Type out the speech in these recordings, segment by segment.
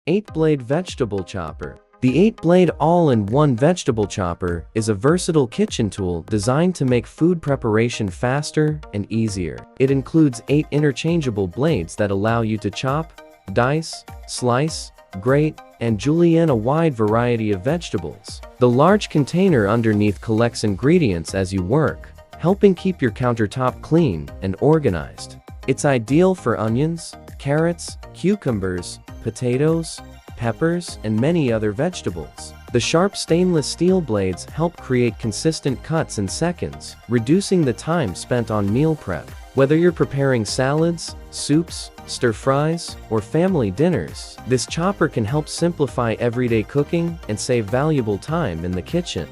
8-blade vegetable chopper. The 8-blade all-in-one vegetable chopper is a versatile kitchen tool designed to make food preparation faster and easier. It includes 8 interchangeable blades that allow you to chop, dice, slice, grate, and julienne a wide variety of vegetables. The large container underneath collects ingredients as you work, helping keep your countertop clean and organized. It's ideal for onions, carrots, cucumbers, potatoes, peppers, and many other vegetables. The sharp stainless steel blades help create consistent cuts in seconds, reducing the time spent on meal prep. Whether you're preparing salads, soups, stir-fries, or family dinners, this chopper can help simplify everyday cooking and save valuable time in the kitchen.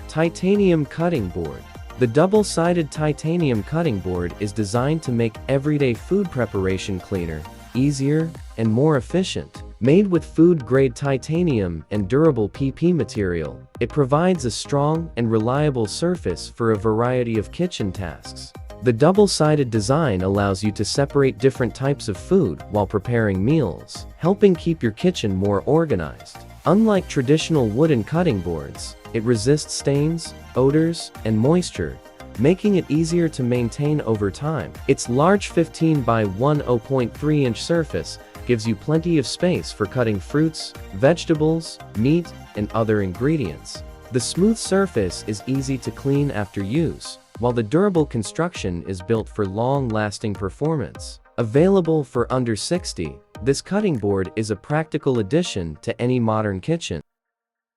Titanium cutting board. The double-sided titanium cutting board is designed to make everyday food preparation cleaner, easier, and more efficient. Made with food-grade titanium and durable PP material, it provides a strong and reliable surface for a variety of kitchen tasks. The double-sided design allows you to separate different types of food while preparing meals, helping keep your kitchen more organized. Unlike traditional wooden cutting boards, it resists stains, odors, and moisture, making it easier to maintain over time. Its large 15 by 10.3 inch surface gives you plenty of space for cutting fruits, vegetables, meat, and other ingredients. The smooth surface is easy to clean after use, while the durable construction is built for long-lasting performance. Available for under $60, this cutting board is a practical addition to any modern kitchen.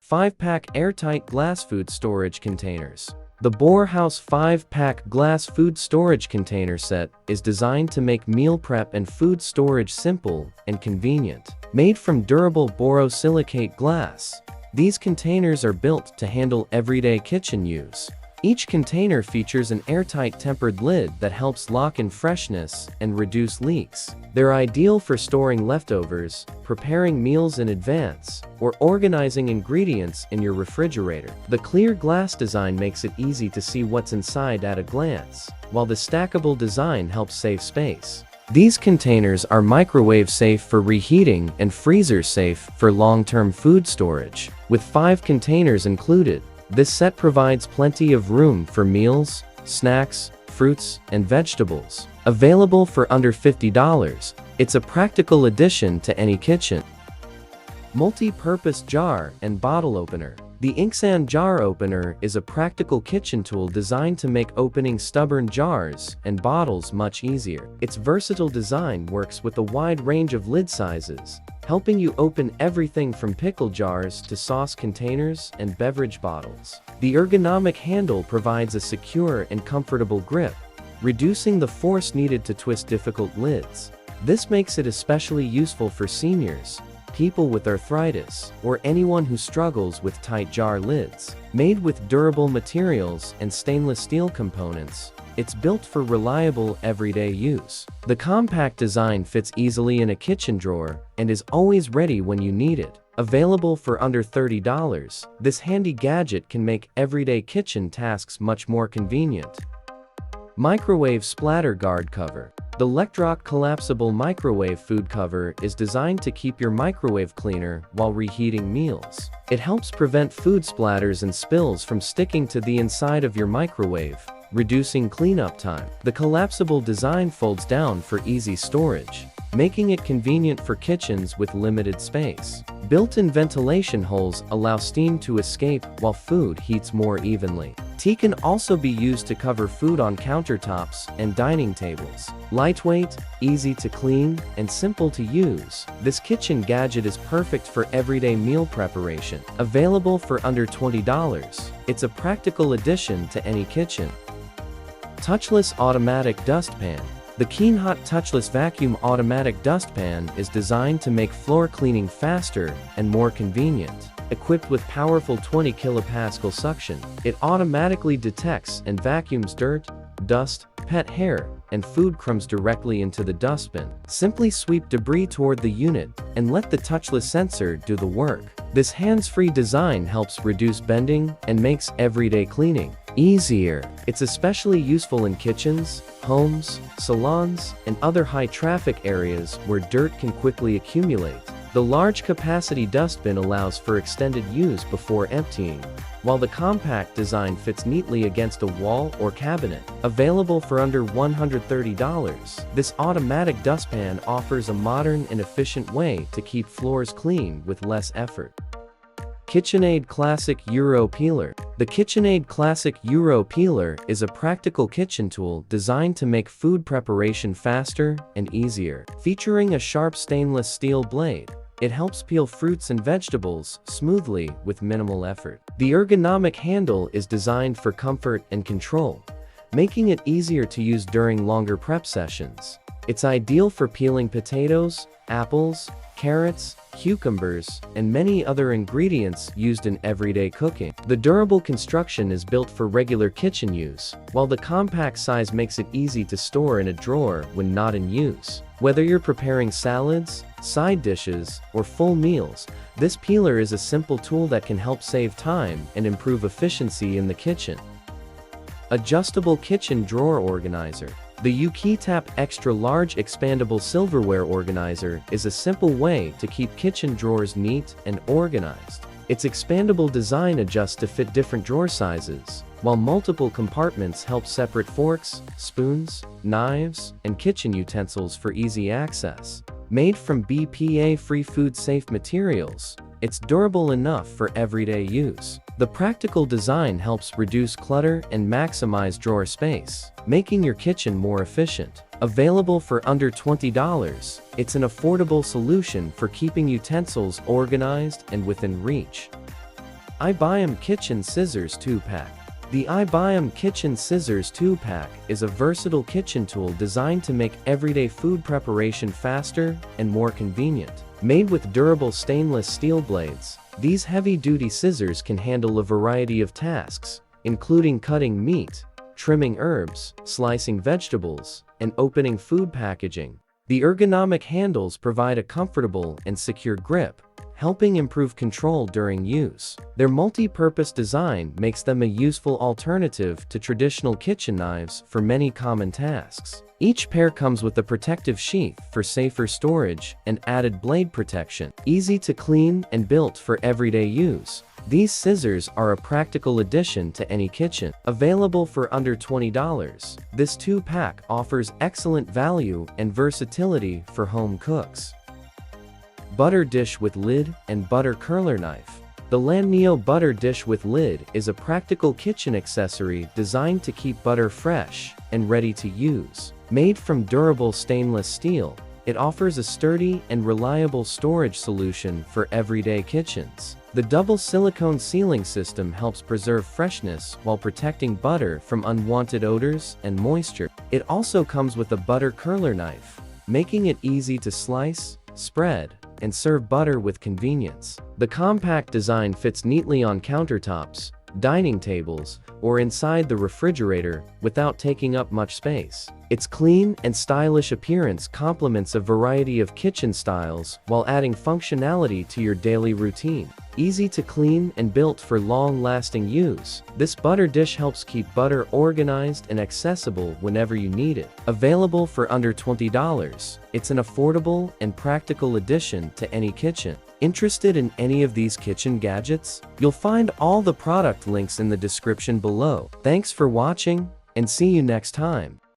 5-pack airtight glass food storage containers. The Bohr House 5-pack glass food storage container set is designed to make meal prep and food storage simple and convenient. Made from durable borosilicate glass, these containers are built to handle everyday kitchen use. Each container features an airtight tempered lid that helps lock in freshness and reduce leaks. They're ideal for storing leftovers, preparing meals in advance, or organizing ingredients in your refrigerator. The clear glass design makes it easy to see what's inside at a glance, while the stackable design helps save space. These containers are microwave safe for reheating and freezer safe for long-term food storage. With 5 containers included, this set provides plenty of room for meals, snacks, fruits, and vegetables. Available for under $50, it's a practical addition to any kitchen. Multi-purpose jar and bottle opener. The Inksan jar opener is a practical kitchen tool designed to make opening stubborn jars and bottles much easier. Its versatile design works with a wide range of lid sizes, helping you open everything from pickle jars to sauce containers and beverage bottles. The ergonomic handle provides a secure and comfortable grip, reducing the force needed to twist difficult lids. This makes it especially useful for seniors, people with arthritis, or anyone who struggles with tight jar lids. Made with durable materials and stainless steel components, it's built for reliable everyday use. The compact design fits easily in a kitchen drawer and is always ready when you need it. Available for under $30, this handy gadget can make everyday kitchen tasks much more convenient. Microwave splatter guard cover. The Electroc collapsible microwave food cover is designed to keep your microwave cleaner while reheating meals. It helps prevent food splatters and spills from sticking to the inside of your microwave, reducing cleanup time. The collapsible design folds down for easy storage, making it convenient for kitchens with limited space. Built-in ventilation holes allow steam to escape while food heats more evenly. Tea can also be used to cover food on countertops and dining tables. Lightweight, easy to clean, and simple to use, this kitchen gadget is perfect for everyday meal preparation. Available for under $20, it's a practical addition to any kitchen. Touchless automatic dustpan. The KeenHot touchless vacuum automatic dustpan is designed to make floor cleaning faster and more convenient. Equipped with powerful 20 kilopascal suction, it automatically detects and vacuums dirt, dust, pet hair, and food crumbs directly into the dustbin. Simply sweep debris toward the unit and let the touchless sensor do the work. This hands-free design helps reduce bending and makes everyday cleaning easier. It's especially useful in kitchens, homes, salons, and other high-traffic areas where dirt can quickly accumulate. The large capacity dustbin allows for extended use before emptying, while the compact design fits neatly against a wall or cabinet. Available for under $130, this automatic dustpan offers a modern and efficient way to keep floors clean with less effort. KitchenAid Classic Euro Peeler. The KitchenAid Classic Euro Peeler is a practical kitchen tool designed to make food preparation faster and easier. Featuring a sharp stainless steel blade, it helps peel fruits and vegetables smoothly with minimal effort. The ergonomic handle is designed for comfort and control, making it easier to use during longer prep sessions. It's ideal for peeling potatoes, apples, carrots, cucumbers, and many other ingredients used in everyday cooking. The durable construction is built for regular kitchen use, while the compact size makes it easy to store in a drawer when not in use. Whether you're preparing salads, side dishes, or full meals, this peeler is a simple tool that can help save time and improve efficiency in the kitchen. Adjustable Kitchen Drawer Organizer. The UKitap Extra Large Expandable Silverware Organizer is a simple way to keep kitchen drawers neat and organized. Its expandable design adjusts to fit different drawer sizes, while multiple compartments help separate forks, spoons, knives, and kitchen utensils for easy access. Made from BPA-free food-safe materials, it's durable enough for everyday use. The practical design helps reduce clutter and maximize drawer space, making your kitchen more efficient. Available for under $20, it's an affordable solution for keeping utensils organized and within reach. iBuy'em Kitchen Scissors 2-Pack. The iBuy'em Kitchen Scissors 2-Pack is a versatile kitchen tool designed to make everyday food preparation faster and more convenient. Made with durable stainless steel blades, these heavy-duty scissors can handle a variety of tasks, including cutting meat, trimming herbs, slicing vegetables, and opening food packaging. The ergonomic handles provide a comfortable and secure grip, helping improve control during use. Their multi-purpose design makes them a useful alternative to traditional kitchen knives for many common tasks. Each pair comes with a protective sheath for safer storage and added blade protection. Easy to clean and built for everyday use, these scissors are a practical addition to any kitchen. Available for under $20, this 2-pack offers excellent value and versatility for home cooks. Butter Dish with Lid and Butter Curler Knife. The Landneo Butter Dish with Lid is a practical kitchen accessory designed to keep butter fresh and ready to use. Made from durable stainless steel, it offers a sturdy and reliable storage solution for everyday kitchens. The double silicone sealing system helps preserve freshness while protecting butter from unwanted odors and moisture. It also comes with a butter curler knife, making it easy to slice, spread, and serve butter with convenience. The compact design fits neatly on countertops, dining tables, or inside the refrigerator without taking up much space. Its clean and stylish appearance complements a variety of kitchen styles while adding functionality to your daily routine. Easy to clean and built for long-lasting use, this butter dish helps keep butter organized and accessible whenever you need it. Available for under $20, it's an affordable and practical addition to any kitchen. Interested in any of these kitchen gadgets? You'll find all the product links in the description below. Thanks for watching, and see you next time.